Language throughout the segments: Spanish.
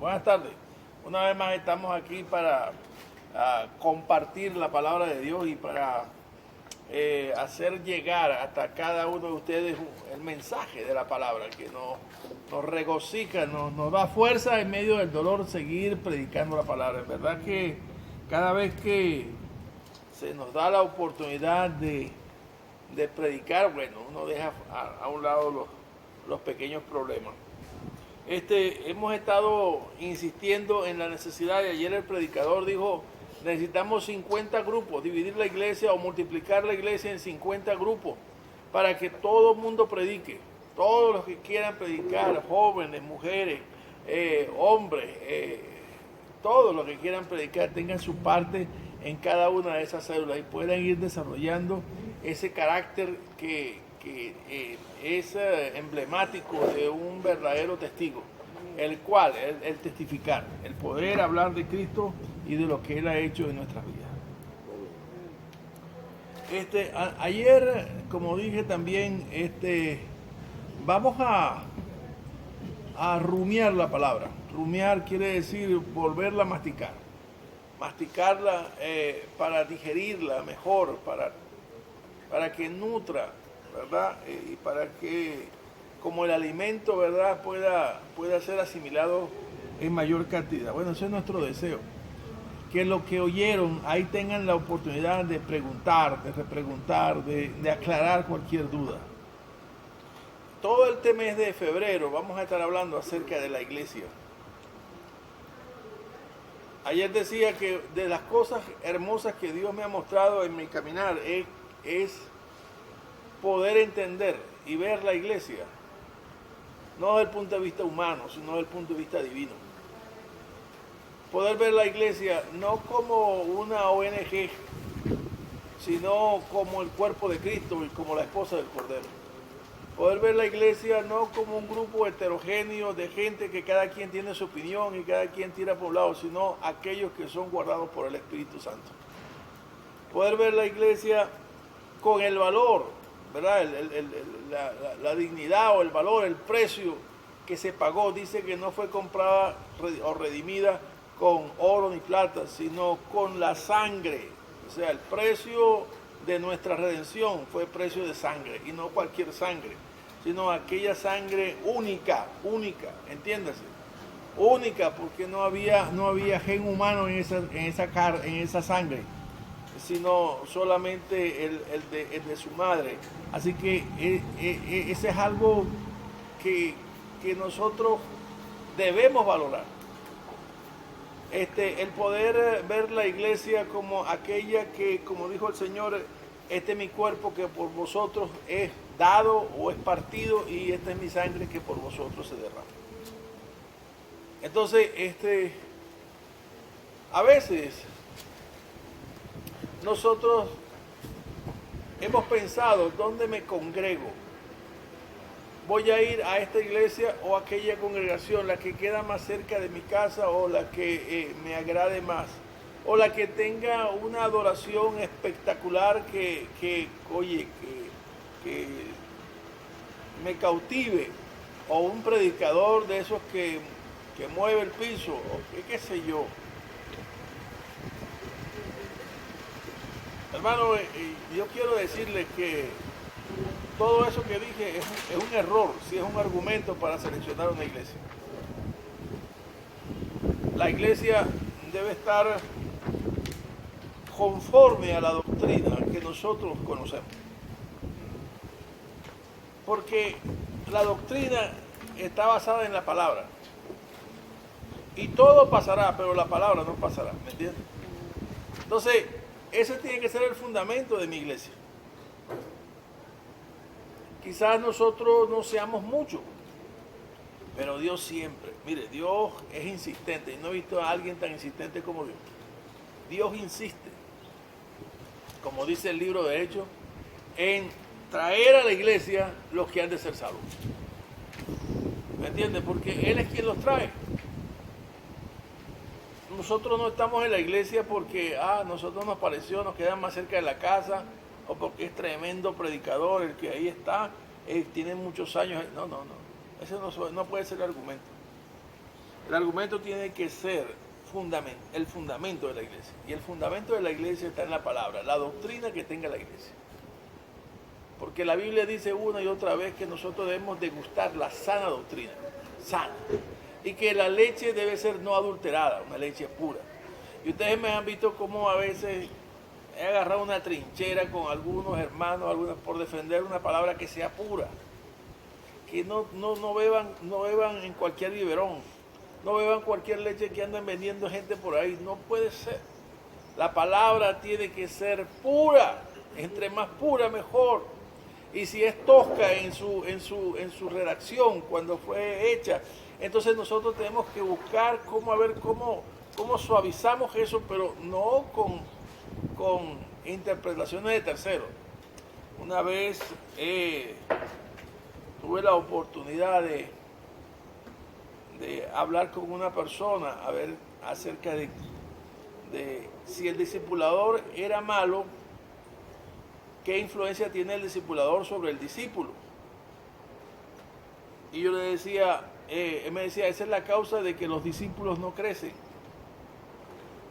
Buenas tardes. Una vez más estamos aquí para compartir la palabra de Dios y para hacer llegar hasta cada uno de ustedes el mensaje de la palabra que nos regocija, nos da fuerza en medio del dolor seguir predicando la palabra. Es verdad que cada vez que se nos da la oportunidad de predicar, bueno, uno deja a un lado los pequeños problemas. Hemos estado insistiendo en la necesidad, y ayer el predicador dijo, necesitamos 50 grupos, dividir la iglesia o multiplicar la iglesia en 50 grupos para que todo el mundo predique, todos los que quieran predicar, jóvenes, mujeres, hombres, todos los que quieran predicar tengan su parte en cada una de esas células y puedan ir desarrollando ese carácter que es emblemático de un verdadero testigo, el cual, el testificar, el poder hablar de Cristo y de lo que Él ha hecho en nuestras vidas. Ayer, como dije también, vamos a rumiar la palabra. Rumiar quiere decir volverla a masticar. Masticarla para digerirla mejor, para que nutra, ¿verdad? Y para que como el alimento, ¿verdad?, pueda ser asimilado en mayor cantidad. Bueno, ese es nuestro deseo. Que lo que oyeron ahí tengan la oportunidad de preguntar, de repreguntar, de aclarar cualquier duda. Todo el mes de febrero vamos a estar hablando acerca de la iglesia. Ayer decía que de las cosas hermosas que Dios me ha mostrado en mi caminar es poder entender y ver la iglesia, no desde el punto de vista humano, sino desde el punto de vista divino. Poder ver la iglesia no como una ONG, sino como el cuerpo de Cristo y como la esposa del Cordero. Poder ver la iglesia no como un grupo heterogéneo de gente que cada quien tiene su opinión y cada quien tira por un lado, sino aquellos que son guardados por el Espíritu Santo. Poder ver la iglesia con el valor, ¿verdad? La dignidad o el valor, el precio que se pagó. Dice que no fue comprada o redimida con oro ni plata, sino con la sangre. O sea, el precio de nuestra redención fue precio de sangre, y no cualquier sangre, sino aquella sangre única, entiéndase, única, porque no había gen humano en esa sangre, sino solamente el de su madre. Así que ese es algo que nosotros debemos valorar. El poder ver la iglesia como aquella que, como dijo el Señor, este es mi cuerpo que por vosotros es dado o es partido, y esta es mi sangre que por vosotros se derrama. Entonces, a veces nosotros hemos pensado, ¿dónde me congrego? Voy a ir a esta iglesia o a aquella congregación, la que queda más cerca de mi casa o la que me agrade más, o la que tenga una adoración espectacular que me cautive, o un predicador de esos que mueve el piso, o qué sé yo. Hermano, yo quiero decirles que todo eso que dije es un error, si es un argumento para seleccionar una iglesia. La iglesia debe estar conforme a la doctrina que nosotros conocemos. Porque la doctrina está basada en la palabra. Y todo pasará, pero la palabra no pasará, ¿me entiendes? Entonces, ese tiene que ser el fundamento de mi iglesia. Quizás nosotros no seamos muchos, pero Dios siempre, mire, Dios es insistente, y no he visto a alguien tan insistente como Dios. Dios insiste, como dice el libro de Hechos, en traer a la iglesia los que han de ser salvos. ¿Me entiendes? Porque Él es quien los trae. Nosotros no estamos en la iglesia porque nosotros nos pareció, nos quedan más cerca de la casa, o porque es tremendo predicador el que ahí está, tiene muchos años. No. Ese no puede ser el argumento. El argumento tiene que ser el fundamento de la iglesia. Y el fundamento de la iglesia está en la palabra, la doctrina que tenga la iglesia. Porque la Biblia dice una y otra vez que nosotros debemos degustar la sana doctrina, sana. Y que la leche debe ser no adulterada, una leche pura. Y ustedes me han visto cómo a veces he agarrado una trinchera con algunos hermanos, por defender una palabra que sea pura. Que no beban en cualquier biberón, no beban cualquier leche que anden vendiendo gente por ahí. No puede ser. La palabra tiene que ser pura, entre más pura mejor. Y si es tosca en su redacción cuando fue hecha, entonces nosotros tenemos que buscar cómo suavizamos eso, pero no con interpretaciones de terceros. Una vez tuve la oportunidad de hablar con una persona a ver acerca de si el discipulador era malo, qué influencia tiene el discipulador sobre el discípulo. Y yo le decía, él me decía, esa es la causa de que los discípulos no crecen.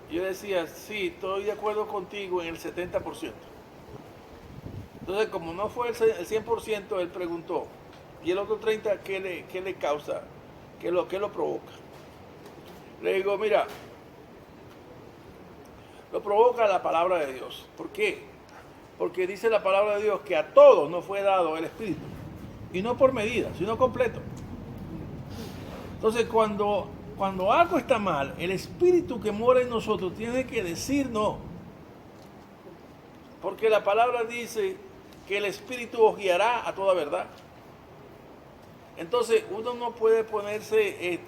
Y yo decía, sí, estoy de acuerdo contigo en el 70%. Entonces, como no fue el 100%, él preguntó, ¿y el otro 30% qué le causa? ¿Qué lo provoca? Le digo, mira, lo provoca la palabra de Dios. ¿Por qué? Porque dice la palabra de Dios que a todos nos fue dado el Espíritu. Y no por medida, sino completo. Entonces, cuando algo está mal, el Espíritu que mora en nosotros tiene que decir no. Porque la palabra dice que el Espíritu os guiará a toda verdad. Entonces, uno no puede ponerse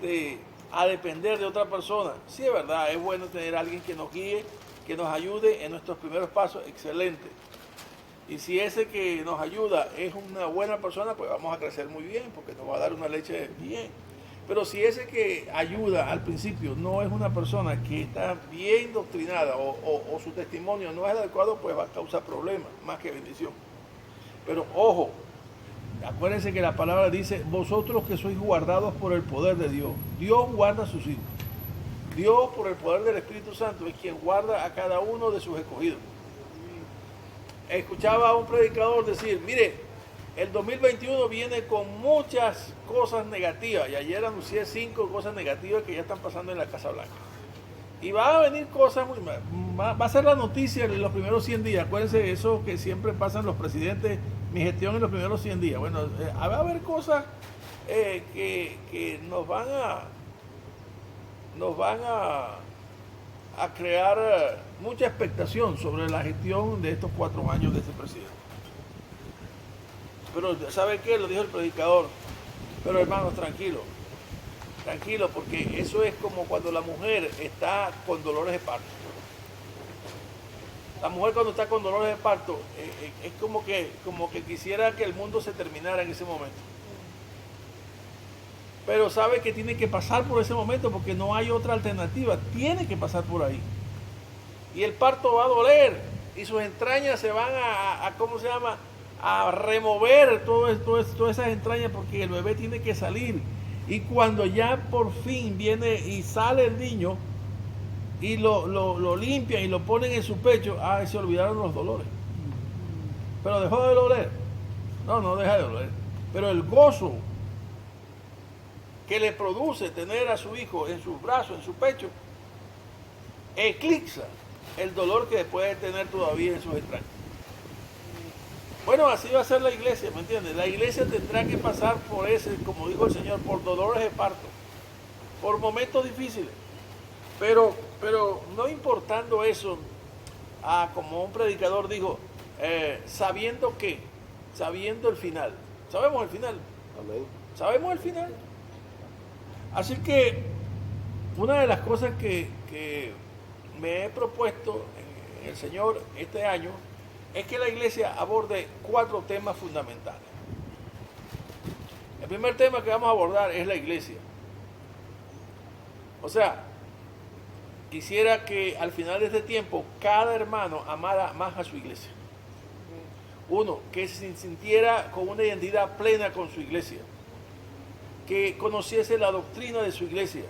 a depender de otra persona. Sí, es verdad, es bueno tener a alguien que nos guíe, que nos ayude en nuestros primeros pasos, excelente. Y si ese que nos ayuda es una buena persona, pues vamos a crecer muy bien, porque nos va a dar una leche bien. Pero si ese que ayuda al principio no es una persona que está bien doctrinada o su testimonio no es adecuado, pues va a causar problemas, más que bendición. Pero ojo, acuérdense que la palabra dice, vosotros que sois guardados por el poder de Dios. Dios guarda a sus hijos. Dios, por el poder del Espíritu Santo, es quien guarda a cada uno de sus escogidos. Escuchaba a un predicador decir, mire, el 2021 viene con muchas cosas negativas. Y ayer anuncié 5 cosas negativas que ya están pasando en la Casa Blanca. Y va a venir cosas, va a ser la noticia en los primeros 100 días. Acuérdense eso que siempre pasan los presidentes, mi gestión en los primeros 100 días. Bueno, va a haber cosas que nos van a crear mucha expectación sobre la gestión de estos 4 años de este presidente. Pero ¿sabe qué? Lo dijo el predicador. Pero hermanos, tranquilo, porque eso es como cuando la mujer está con dolores de parto. La mujer cuando está con dolores de parto es como que quisiera que el mundo se terminara en ese momento. Pero sabe que tiene que pasar por ese momento porque no hay otra alternativa. Tiene que pasar por ahí. Y el parto va a doler y sus entrañas se van a remover todas esas entrañas porque el bebé tiene que salir. Y cuando ya por fin viene y sale el niño y lo limpian y lo ponen en su pecho, se olvidaron los dolores. Pero dejó de doler. No deja de doler. Pero el gozo que le produce tener a su hijo en sus brazos, en su pecho, eclipsa el dolor que puede tener todavía en sus entrañas. Bueno, así va a ser la iglesia, ¿me entiendes? La iglesia tendrá que pasar por como dijo el Señor, por dolores de parto, por momentos difíciles. Pero no importando eso, como un predicador dijo, sabiendo el final. ¿Sabemos el final? Amén. ¿Sabemos el final? Así que una de las cosas que me he propuesto en el Señor este año es que la iglesia aborde 4 temas fundamentales. El primer tema que vamos a abordar es la iglesia. O sea, quisiera que al final de este tiempo cada hermano amara más a su iglesia. Uno, que se sintiera con una identidad plena con su iglesia. Que conociese la doctrina de su iglesia.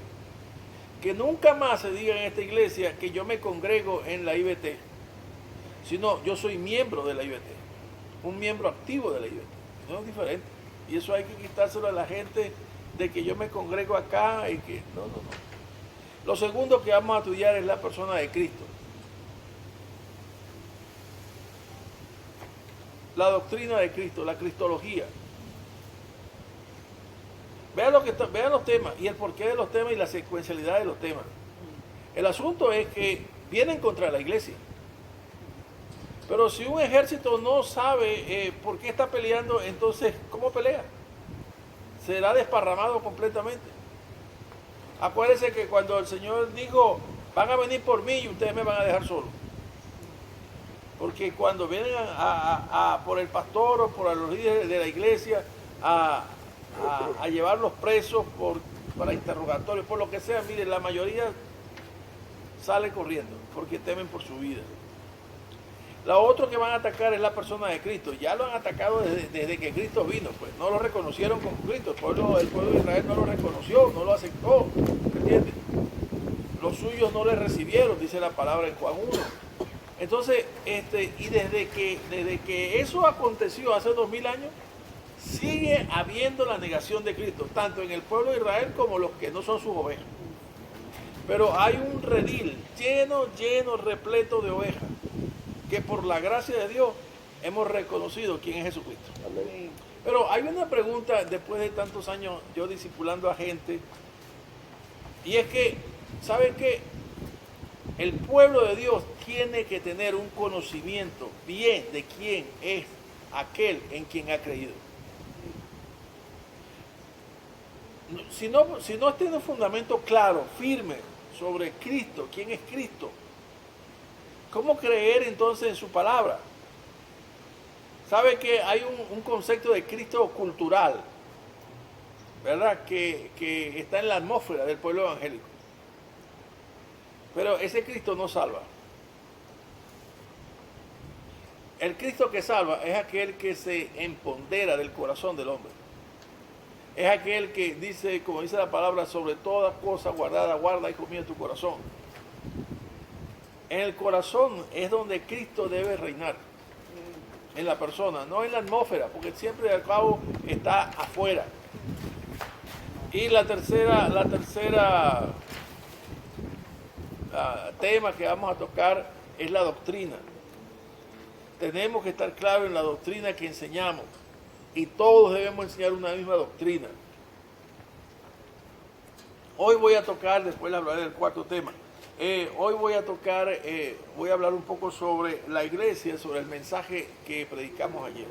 que nunca más se diga en esta iglesia que yo me congrego en la IBT, sino yo soy miembro de la IBT, un miembro activo de la IBT. Eso es diferente. Y eso hay que quitárselo a la gente de que yo me congrego acá y que no. Lo segundo que vamos a estudiar es la persona de Cristo. La doctrina de Cristo, la cristología. Vean los temas y el porqué de los temas y la secuencialidad de los temas. El asunto es que vienen contra la iglesia. Pero si un ejército no sabe por qué está peleando, entonces, ¿cómo pelea? Será desparramado completamente. Acuérdense que cuando el Señor dijo, van a venir por mí y ustedes me van a dejar solo. Porque cuando vienen por el pastor o por los líderes de la iglesia a llevarlos presos para interrogatorios, por lo que sea, miren, la mayoría sale corriendo porque temen por su vida. Lo otro que van a atacar es la persona de Cristo. Ya lo han atacado desde que Cristo vino, pues no lo reconocieron como Cristo. El pueblo de Israel no lo reconoció, no lo aceptó, ¿entiendes? Los suyos no le recibieron, dice la palabra en Juan 1. Entonces, y desde que eso aconteció hace 2000 años, sigue habiendo la negación de Cristo, tanto en el pueblo de Israel como los que no son sus ovejas. Pero hay un redil lleno, repleto de ovejas, que por la gracia de Dios hemos reconocido quién es Jesucristo. Amén. Pero hay una pregunta después de tantos años yo discipulando a gente, y es que, ¿saben qué? El pueblo de Dios tiene que tener un conocimiento bien de quién es aquel en quien ha creído. Si no tiene un fundamento claro, firme, sobre Cristo, quién es Cristo, ¿cómo creer entonces en su palabra? ¿Sabe que hay un concepto de Cristo cultural, ¿verdad? Que está en la atmósfera del pueblo evangélico? Pero ese Cristo no salva. El Cristo que salva es aquel que se empodera del corazón del hombre. Es aquel que dice, como dice la palabra, sobre toda cosa guardada, guarda, hijo mío, tu corazón. En el corazón es donde Cristo debe reinar. En la persona, no en la atmósfera, porque siempre al cabo está afuera. Y la tercera tema que vamos a tocar es la doctrina. Tenemos que estar claros en la doctrina que enseñamos. Y todos debemos enseñar una misma doctrina. Hoy voy a tocar, después les hablaré del cuarto tema. Hoy voy a hablar un poco sobre la iglesia, sobre el mensaje que predicamos ayer.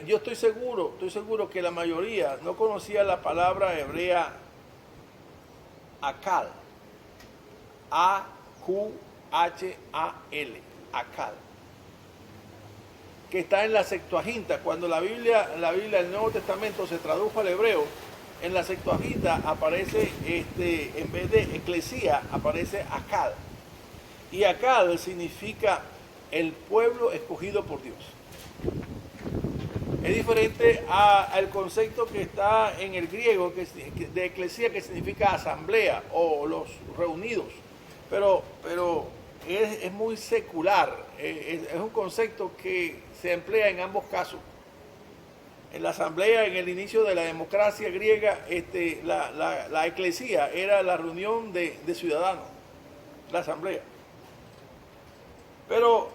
Yo estoy seguro que la mayoría no conocía la palabra hebrea akal. A-Q-H-A-L. Akal. Que está en la Septuaginta. Cuando la Biblia del Nuevo Testamento se tradujo al hebreo, en la Septuaginta aparece, en vez de eclesía, aparece akal. Y akal significa el pueblo escogido por Dios. Es diferente al concepto que está en el griego de eclesía, que significa asamblea o los reunidos. Pero es muy secular, es un concepto que se emplea en ambos casos. En la asamblea, en el inicio de la democracia griega, la eclesía era la reunión de ciudadanos, la asamblea. Pero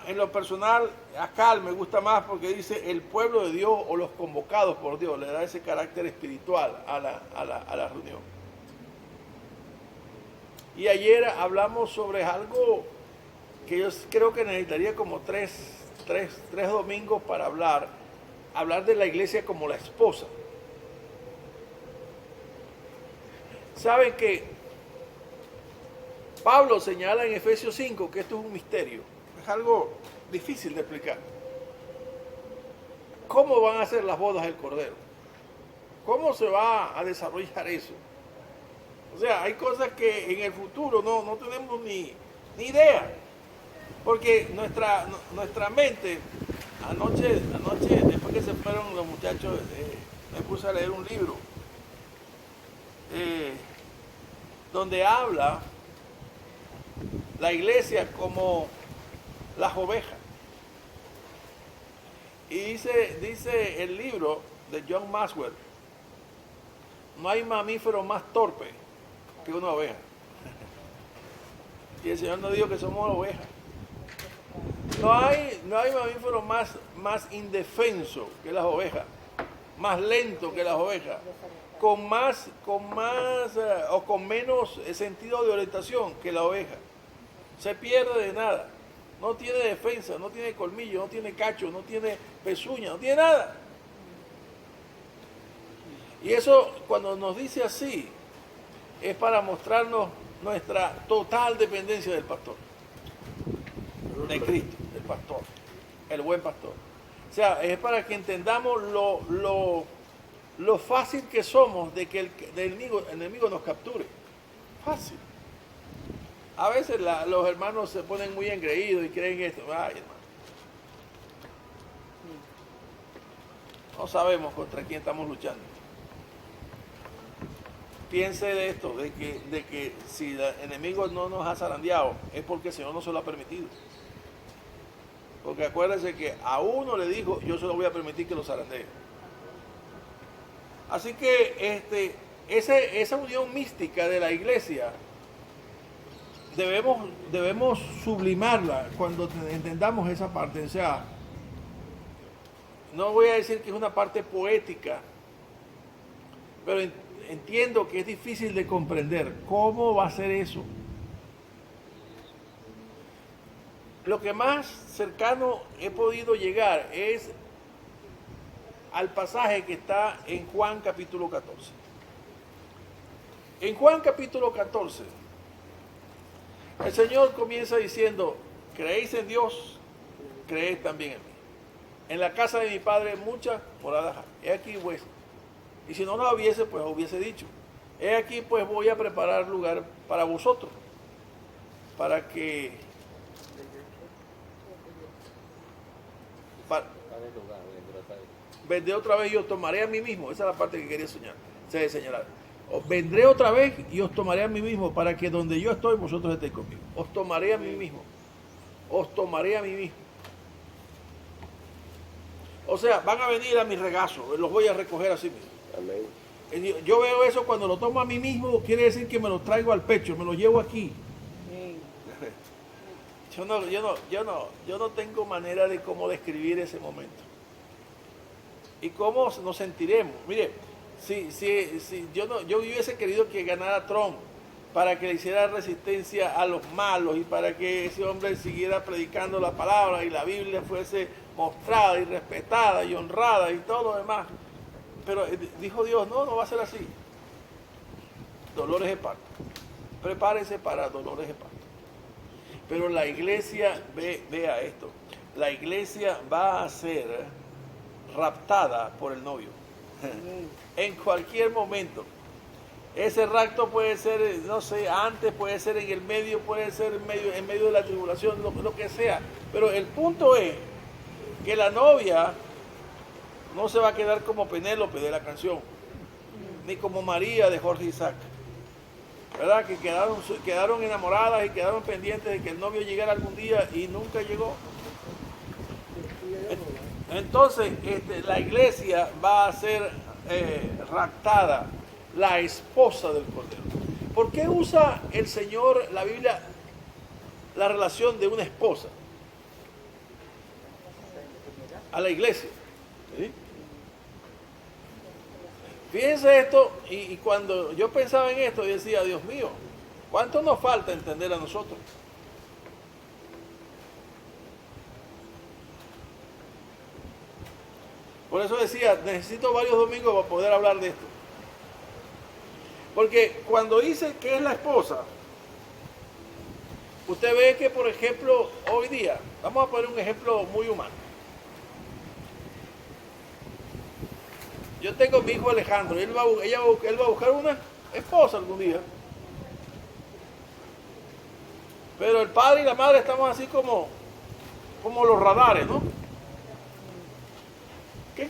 en lo personal, acá me gusta más porque dice el pueblo de Dios o los convocados por Dios, le da ese carácter espiritual a la reunión. Y ayer hablamos sobre algo que yo creo que necesitaría como tres domingos para hablar de la iglesia como la esposa. ¿Saben que Pablo señala en Efesios 5 que esto es un misterio? Es algo difícil de explicar. ¿Cómo van a ser las bodas del Cordero? ¿Cómo se va a desarrollar eso? O sea, hay cosas que en el futuro no tenemos ni idea. Porque nuestra mente, anoche después que se fueron los muchachos, me puse a leer un libro donde habla la iglesia como las ovejas. Y dice el libro de John Maxwell, no hay mamífero más torpe que una oveja. Y el Señor nos dijo que somos ovejas. No hay mamífero más indefenso que las ovejas, más lento que las ovejas, con menos sentido de orientación que la oveja. Se pierde de nada. No tiene defensa, no tiene colmillo, no tiene cacho, no tiene pezuña, no tiene nada. Y eso, cuando nos dice así, es para mostrarnos nuestra total dependencia del pastor, de Cristo, del pastor, el buen pastor. O sea, es para que entendamos lo fácil que somos de que el enemigo nos capture. Fácil. A veces los hermanos se ponen muy engreídos y creen esto. Ay, hermano. No sabemos contra quién estamos luchando. Piense de esto, de que si el enemigo no nos ha zarandeado, es porque el Señor no se lo ha permitido. Porque acuérdense que a uno le dijo, yo se lo voy a permitir que lo zarandee. Así que esa unión mística de la iglesia debemos sublimarla cuando entendamos esa parte. O sea, no voy a decir que es una parte poética, pero entiendo que es difícil de comprender cómo va a ser eso. Lo que más cercano he podido llegar es al pasaje que está en Juan capítulo 14. En Juan capítulo 14, el Señor comienza diciendo, creéis en Dios, creéis también en mí. En la casa de mi Padre muchas moradas hay. He aquí pues, y si no lo hubiese, pues hubiese dicho, he aquí pues voy a preparar lugar para vosotros, para que... vendré otra vez y os tomaré a mí mismo. Esa es la parte que quería señalar. Os vendré otra vez y os tomaré a mí mismo, para que donde yo estoy, vosotros estéis conmigo. Os tomaré a mí mismo. Os tomaré a mí mismo. O sea, van a venir a mi regazo, los voy a recoger así mismo. Amén. Yo veo eso cuando lo tomo a mí mismo, quiere decir que me lo traigo al pecho, me lo llevo aquí. Yo no tengo manera de cómo describir ese momento. ¿Y cómo nos sentiremos? Mire, si yo hubiese querido que ganara Trump para que le hiciera resistencia a los malos y para que ese hombre siguiera predicando la palabra y la Biblia fuese mostrada y respetada y honrada y todo lo demás. Pero dijo Dios, no va a ser así. Dolores de parto. Prepárense para dolores de parto. Pero la iglesia, vea esto, la iglesia va a ser raptada por el novio. En cualquier momento. Ese rapto puede ser, no sé, antes, puede ser en el medio, puede ser en medio de la tribulación, lo que sea. Pero el punto es que la novia no se va a quedar como Penélope de la canción, ni como María de Jorge Isaac, ¿verdad? Que quedaron enamoradas y quedaron pendientes de que el novio llegara algún día y nunca llegó. Entonces, la iglesia va a ser raptada, la esposa del Cordero. ¿Por qué usa el Señor, la Biblia, la relación de una esposa a la iglesia? ¿Sí? Fíjense esto, y cuando yo pensaba en esto, yo decía, Dios mío, ¿cuánto nos falta entender a nosotros? Por eso decía, necesito varios domingos para poder hablar de esto. Porque cuando dice que es la esposa, usted ve que, por ejemplo, hoy día, vamos a poner un ejemplo muy humano. Yo tengo a mi hijo Alejandro, él va a buscar una esposa algún día. Pero el padre y la madre estamos así como los radares, ¿no? ¿Qué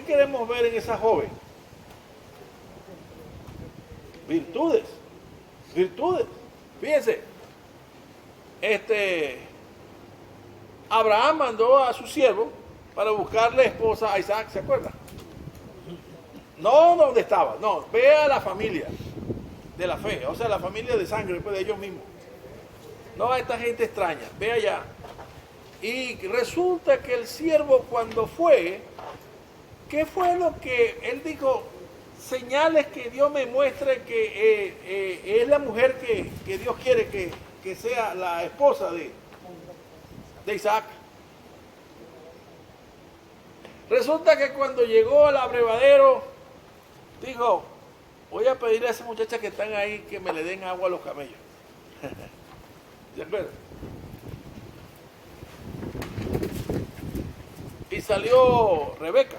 queremos ver en esa joven? Virtudes. Virtudes. Fíjense, Abraham mandó a su siervo para buscarle esposa a Isaac, ¿se acuerdan? No donde estaba, no, ve a la familia de la fe, o sea, la familia de sangre, pues de ellos mismos. No a esta gente extraña, ve allá. Y resulta que el siervo cuando fue, ¿qué fue lo que él dijo? Señales que Dios me muestre que es la mujer que Dios quiere que sea la esposa de Isaac. Resulta que cuando llegó al abrevadero, dijo, voy a pedirle a esas muchachas que están ahí que me le den agua a los camellos. ¿Se acuerdan? Y salió Rebeca.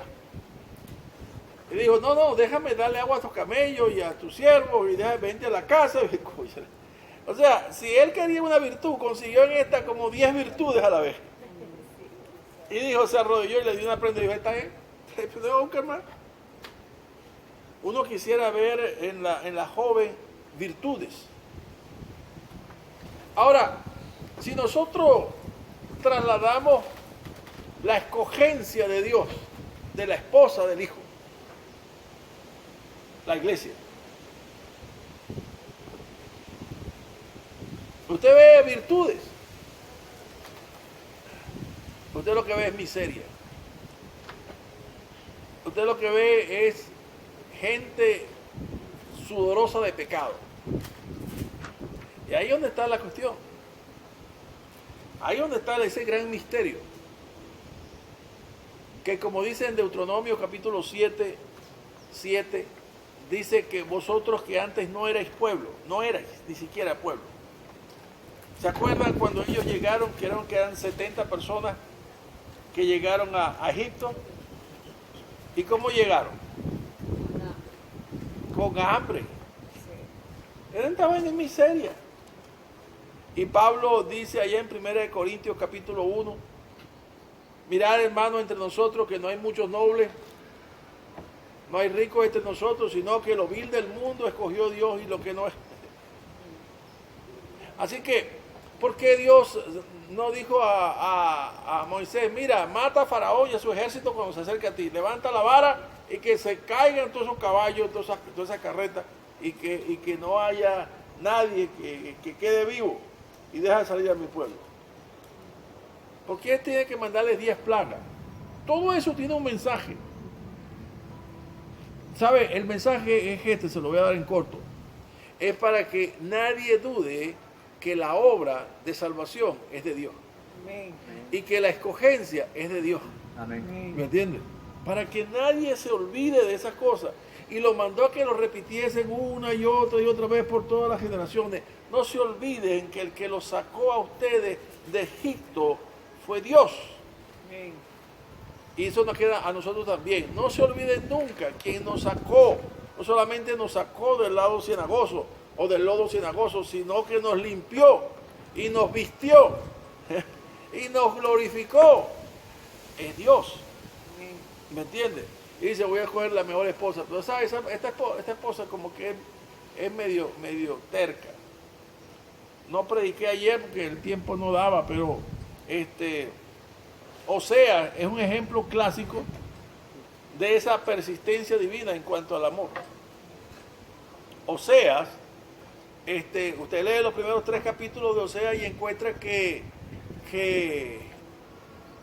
Y dijo, no, déjame darle agua a tus camellos y a tus siervos y déjame vente a la casa. O sea, si él quería una virtud, consiguió en esta como 10 virtudes a la vez. Y dijo, se arrodilló y le dio una prenda y dijo, ¿está bien? Uno quisiera ver en la joven virtudes. Ahora, si nosotros trasladamos la escogencia de Dios, de la esposa del Hijo, la iglesia. Usted ve virtudes. Usted lo que ve es miseria. Usted lo que ve es gente sudorosa de pecado. Y ahí es donde está la cuestión. Ahí es donde está ese gran misterio. Que como dice en Deuteronomio capítulo 7, dice que vosotros que antes no erais pueblo, no erais ni siquiera pueblo. ¿Se acuerdan cuando ellos llegaron, que eran 70 personas que llegaron a Egipto? ¿Y cómo llegaron? Con hambre. Estaban en miseria. Y Pablo dice allá en 1 Corintios capítulo 1, mirad hermanos entre nosotros que no hay muchos nobles, no hay ricos entre nosotros, sino que lo vil del mundo escogió Dios y lo que no es. Así que, ¿por qué Dios no dijo a Moisés, mira, mata a Faraón y a su ejército cuando se acerque a ti, levanta la vara y que se caigan todos esos caballos, todas esas carretas y que no haya nadie que quede vivo y deja de salir a mi pueblo? ¿Por qué tiene que mandarles 10 plagas? Todo eso tiene un mensaje. ¿Sabe? El mensaje es se lo voy a dar en corto. Es para que nadie dude que la obra de salvación es de Dios. Amén. Y que la escogencia es de Dios. Amén. ¿Me entiendes? Para que nadie se olvide de esas cosas. Y lo mandó a que lo repitiesen una y otra vez por todas las generaciones. No se olviden que el que los sacó a ustedes de Egipto fue Dios. Amén. Y eso nos queda a nosotros también. No se olviden nunca quien nos sacó. No solamente nos sacó del lado cenagoso o del lodo cenagoso, sino que nos limpió y nos vistió y nos glorificó. Es Dios. ¿Me entiendes? Y dice, voy a coger la mejor esposa. Pero ¿sabes? Esta esposa como que es medio terca. No prediqué ayer porque el tiempo no daba, pero Oseas es un ejemplo clásico de esa persistencia divina en cuanto al amor. Oseas, usted lee los primeros 3 capítulos de Oseas y encuentra que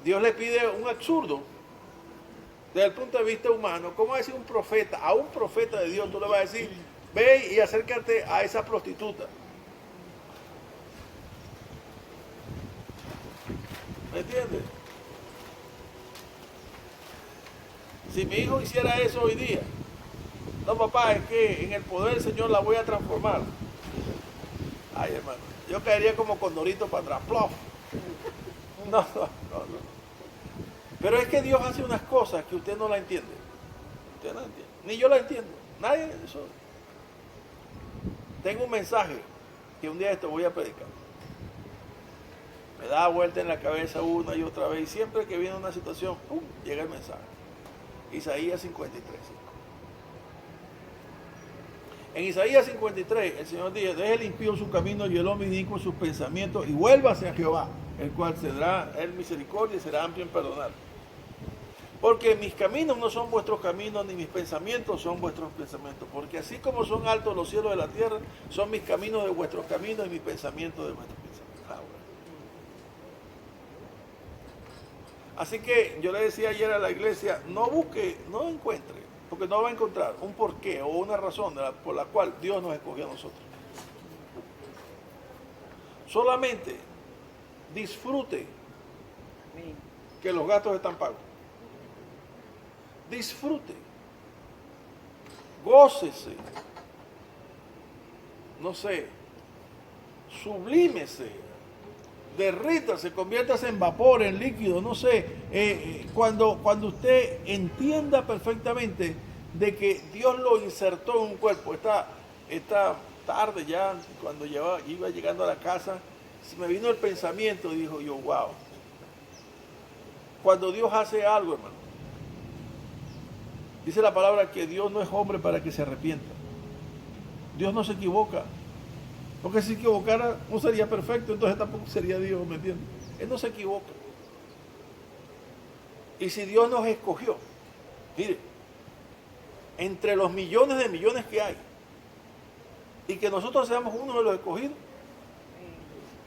Dios le pide un absurdo desde el punto de vista humano. ¿Cómo decir un profeta? A un profeta de Dios tú le vas a decir, ve y acércate a esa prostituta. ¿Me entiendes? Si mi hijo hiciera eso hoy día, no papá, es que en el poder del Señor la voy a transformar. Ay hermano, yo caería como condorito para atrás, plof. No. Pero es que Dios hace unas cosas que usted no la entiende. Usted no la entiende. Ni yo la entiendo. Nadie de eso. Tengo un mensaje que un día esto voy a predicar. Me da vuelta en la cabeza una y otra vez. Y siempre que viene una situación, ¡pum!, llega el mensaje. Isaías 53:5. En Isaías 53, el Señor dice, deje el impío su camino y el hombre inicuo sus pensamientos y vuélvase a Jehová, el cual será el misericordia y será amplio en perdonar. Porque mis caminos no son vuestros caminos, ni mis pensamientos son vuestros pensamientos. Porque así como son altos los cielos de la tierra, son mis caminos de vuestros caminos y mis pensamientos de vuestros pensamientos. Así que yo le decía ayer a la iglesia, no busque, no encuentre, porque no va a encontrar un porqué o una razón por la cual Dios nos escogió a nosotros. Solamente disfrute que los gastos están pagos. Disfrute, gócese, no sé, sublímese, derrítase, conviértase en vapor, en líquido, no sé, cuando usted entienda perfectamente de que Dios lo insertó en un cuerpo. Esta tarde ya, cuando iba llegando a la casa, se me vino el pensamiento, dijo yo, wow, cuando Dios hace algo, hermano, dice la palabra que Dios no es hombre para que se arrepienta. Dios no se equivoca. Porque si se equivocara no sería perfecto, entonces tampoco sería Dios, ¿me entiendes? Él no se equivoca. Y si Dios nos escogió, mire, entre los millones de millones que hay, y que nosotros seamos uno de los escogidos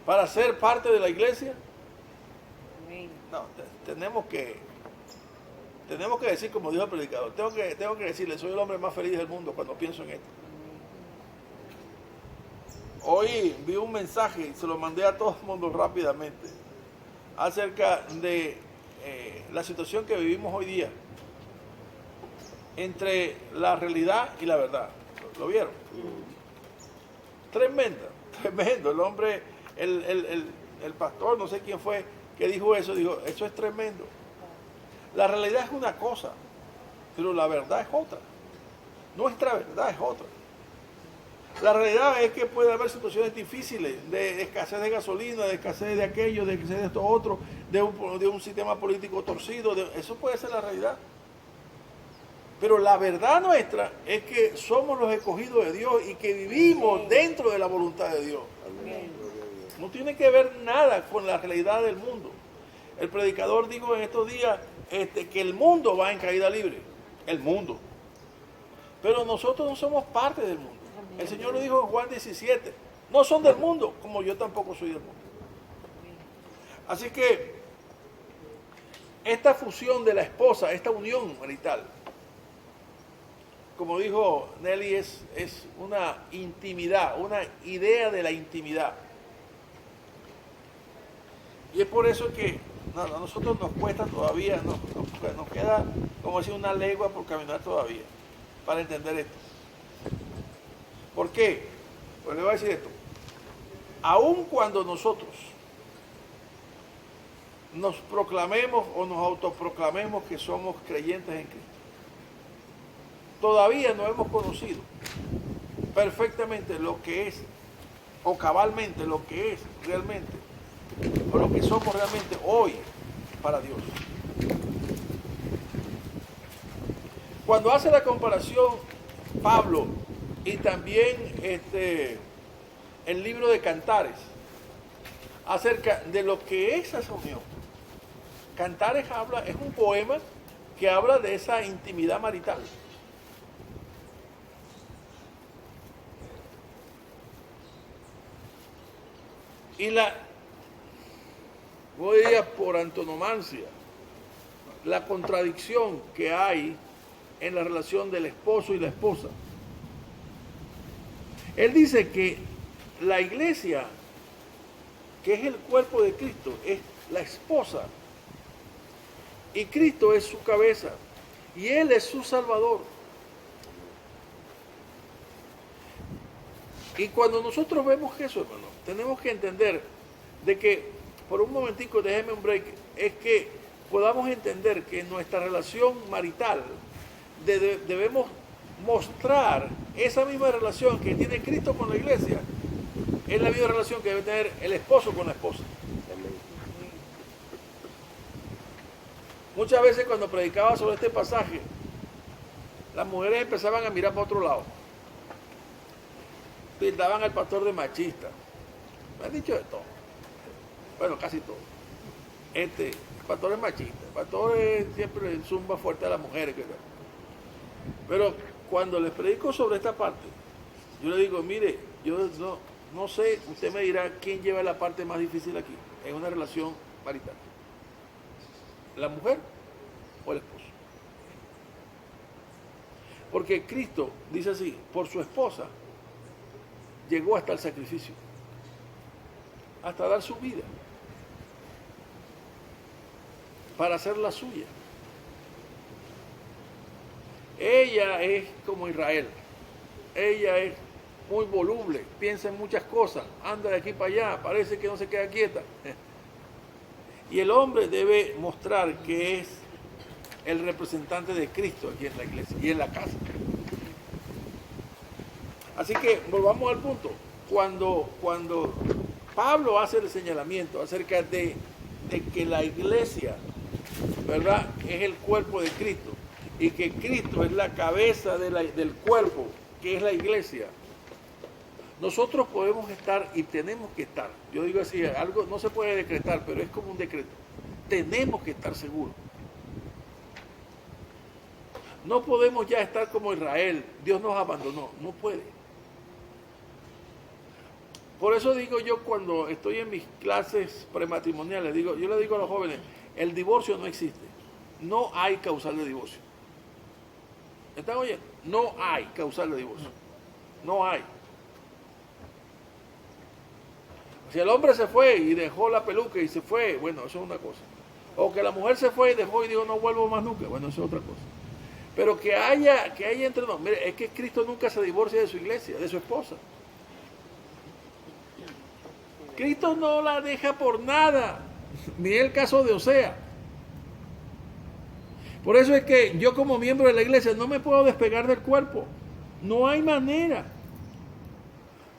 para ser parte de la iglesia, no, tenemos que decir, como dijo el predicador, tengo que decirle, soy el hombre más feliz del mundo cuando pienso en esto. Hoy vi un mensaje y se lo mandé a todo el mundo rápidamente acerca de la situación que vivimos hoy día entre la realidad y la verdad. ¿Lo vieron? Tremendo. El hombre, el pastor, no sé quién fue, que dijo, eso es tremendo. La realidad es una cosa, pero la verdad es otra. Nuestra verdad es otra. La realidad es que puede haber situaciones difíciles, de escasez de gasolina, de escasez de aquello, de escasez de esto otro, de un sistema político torcido, eso puede ser la realidad. Pero la verdad nuestra es que somos los escogidos de Dios y que vivimos dentro de la voluntad de Dios. No tiene que ver nada con la realidad del mundo. El predicador dijo en estos días que el mundo va en caída libre. El mundo. Pero nosotros no somos parte del mundo. El Señor lo dijo en Juan 17. No son del mundo, como yo tampoco soy del mundo. Así que esta fusión de la esposa, esta unión marital, como dijo Nelly, es una intimidad, una idea de la intimidad. Y es por eso que a nosotros nos cuesta todavía, nos queda, como decir, una legua por caminar todavía, para entender esto. ¿Por qué? Pues le voy a decir esto. Aun cuando nosotros nos proclamemos o nos autoproclamemos que somos creyentes en Cristo, todavía no hemos conocido perfectamente lo que es, o cabalmente lo que es realmente, o lo que somos realmente hoy para Dios. Cuando hace la comparación Pablo y también el libro de Cantares acerca de lo que es esa unión. Cantares es un poema que habla de esa intimidad marital. Y voy a ir por antonomasia, la contradicción que hay en la relación del esposo y la esposa. Él dice que la iglesia, que es el cuerpo de Cristo, es la esposa. Y Cristo es su cabeza. Y Él es su Salvador. Y cuando nosotros vemos eso, hermano, tenemos que entender de que, por un momentico, déjeme un break, es que podamos entender que en nuestra relación marital debemos mostrar esa misma relación que tiene Cristo con la iglesia, es la misma relación que debe tener el esposo con la esposa. Muchas veces cuando predicaba sobre este pasaje, las mujeres empezaban a mirar para otro lado. tildaban al pastor de machista. Me han dicho de todo. Bueno, casi todo. El pastor es machista. El pastor siempre zumba fuerte a las mujeres. Pero cuando les predico sobre esta parte, yo le digo, mire, yo no sé, usted me dirá quién lleva la parte más difícil aquí, en una relación marital. ¿La mujer o el esposo? Porque Cristo, dice así, por su esposa, llegó hasta el sacrificio, hasta dar su vida, para hacerla suya. Ella es como Israel, ella es muy voluble, piensa en muchas cosas, anda de aquí para allá, parece que no se queda quieta. Y el hombre debe mostrar que es el representante de Cristo aquí en la iglesia y en la casa. Así que volvamos al punto. Cuando Pablo hace el señalamiento acerca de que la iglesia, ¿verdad?, es el cuerpo de Cristo y que Cristo es la cabeza del cuerpo, que es la iglesia, nosotros podemos estar y tenemos que estar. Yo digo así, algo no se puede decretar, pero es como un decreto. Tenemos que estar seguros. No podemos ya estar como Israel. Dios nos abandonó. No puede. Por eso digo yo, cuando estoy en mis clases prematrimoniales, yo le digo a los jóvenes, el divorcio no existe. No hay causal de divorcio. ¿Me están oyendo? No hay causal de divorcio. No hay. Si el hombre se fue y dejó la peluca y se fue, bueno, eso es una cosa. O que la mujer se fue y dejó y dijo, no vuelvo más nunca, bueno, eso es otra cosa. Pero que haya entre nosotros, mire, es que Cristo nunca se divorcia de su iglesia, de su esposa. Cristo no la deja por nada, ni el caso de Osea. Por eso es que yo como miembro de la iglesia no me puedo despegar del cuerpo. No hay manera.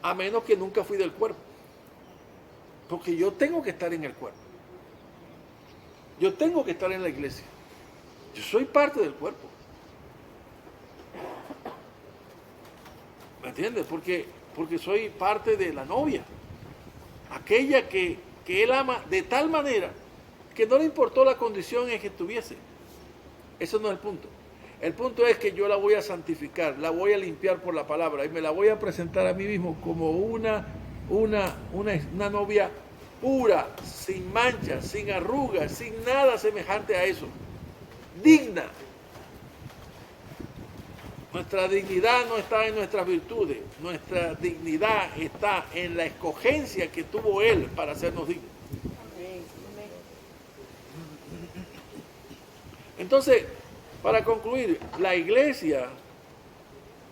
A menos que nunca fui del cuerpo. Porque yo tengo que estar en el cuerpo. Yo tengo que estar en la iglesia. Yo soy parte del cuerpo. ¿Me entiendes? Porque soy parte de la novia. Aquella que él ama de tal manera que no le importó la condición en que estuviese. Eso no es el punto. El punto es que yo la voy a santificar, la voy a limpiar por la palabra y me la voy a presentar a mí mismo como una novia pura, sin manchas, sin arrugas, sin nada semejante a eso. Digna. Nuestra dignidad no está en nuestras virtudes, nuestra dignidad está en la escogencia que tuvo Él para hacernos dignos. Entonces, para concluir, la iglesia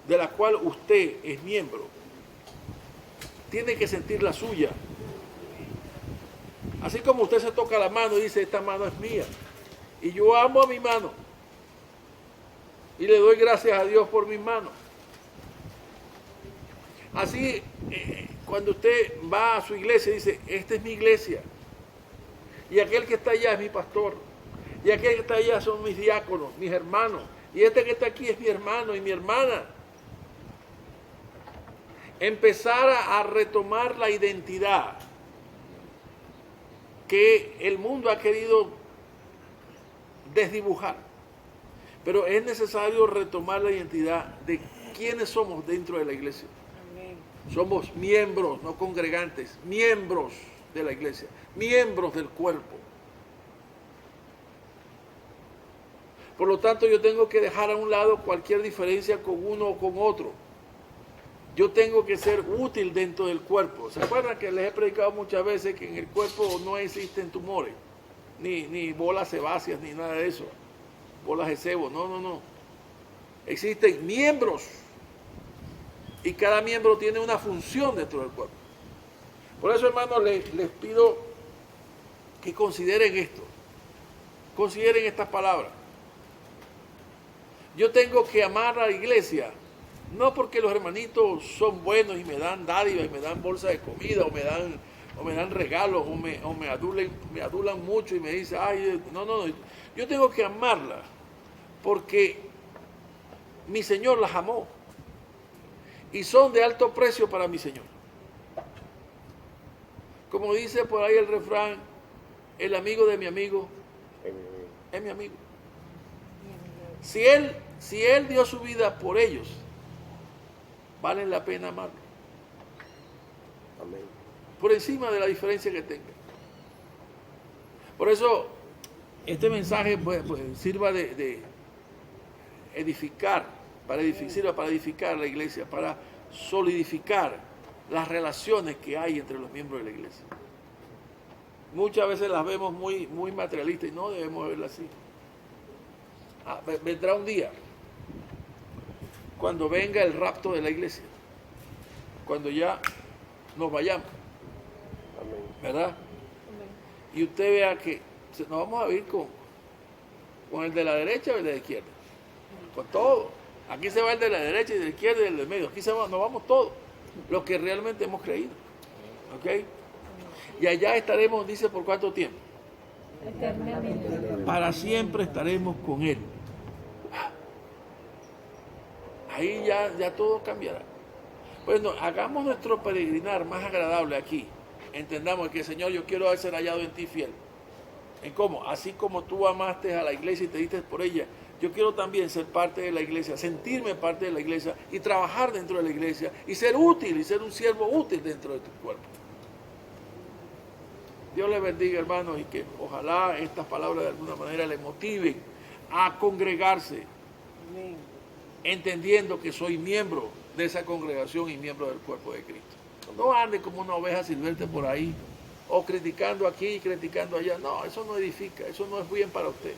de la cual usted es miembro tiene que sentir la suya. Así como usted se toca la mano y dice, esta mano es mía, y yo amo a mi mano, y le doy gracias a Dios por mis manos. Así, cuando usted va a su iglesia y dice, esta es mi iglesia, y aquel que está allá es mi pastor, y aquel que está allá son mis diáconos, mis hermanos, y este que está aquí es mi hermano y mi hermana. Empezar a retomar la identidad que el mundo ha querido desdibujar. Pero es necesario retomar la identidad de quiénes somos dentro de la iglesia. Amén. Somos miembros, no congregantes, miembros de la iglesia, miembros del cuerpo. Por lo tanto, yo tengo que dejar a un lado cualquier diferencia con uno o con otro. Yo tengo que ser útil dentro del cuerpo. ¿Se acuerdan que les he predicado muchas veces que en el cuerpo no existen tumores, ni bolas sebáceas, ni nada de eso? Bolas de sebo, no. Existen miembros y cada miembro tiene una función dentro del cuerpo. Por eso, hermanos, les pido que consideren esto. Consideren estas palabras. Yo tengo que amar a la iglesia, no porque los hermanitos son buenos y me dan dádivas y me dan bolsa de comida o me dan regalos o me adulan mucho y me dicen, ay, no. Yo tengo que amarla porque mi Señor las amó y son de alto precio para mi Señor. Como dice por ahí el refrán, el amigo de mi amigo es mi amigo. Si él dio su vida por ellos, vale la pena amarlo. Amén. Por encima de la diferencia que tenga. Por eso, este mensaje pues, sirva de edificar, sirva para edificar la iglesia, para solidificar las relaciones que hay entre los miembros de la iglesia. Muchas veces las vemos muy materialistas y no debemos verlas así. Vendrá un día cuando venga el rapto de la iglesia, cuando ya nos vayamos, Amén. ¿verdad? Y usted vea que nos vamos a vivir con el de la derecha o el de la izquierda, con todo. Aquí se va el de la derecha y de la izquierda y el del medio, aquí nos vamos todos, los que realmente hemos creído, ¿ok? Y allá estaremos, dice, ¿por cuánto tiempo? Eternamente. Para siempre estaremos con Él. Ahí ya todo cambiará. Bueno, hagamos nuestro peregrinar más agradable aquí. Entendamos que, Señor, yo quiero ser hallado en ti fiel. ¿En cómo? Así como tú amaste a la iglesia y te diste por ella, yo quiero también ser parte de la iglesia, sentirme parte de la iglesia y trabajar dentro de la iglesia y ser útil y ser un siervo útil dentro de tu cuerpo. Dios les bendiga, hermanos, y que ojalá estas palabras de alguna manera les motiven a congregarse, entendiendo que soy miembro de esa congregación y miembro del cuerpo de Cristo. No ande como una oveja silvestre por ahí, o criticando aquí y criticando allá. No, eso no edifica, eso no es bien para usted.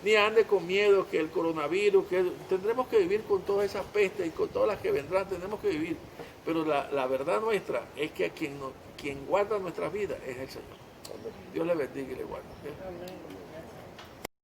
Ni ande con miedo que el coronavirus, que tendremos que vivir con todas esas pestes y con todas las que vendrán, tendremos que vivir. Pero la verdad nuestra es que quien guarda nuestras vidas es el Señor. Dios le bendiga y le guarde. ¿Okay?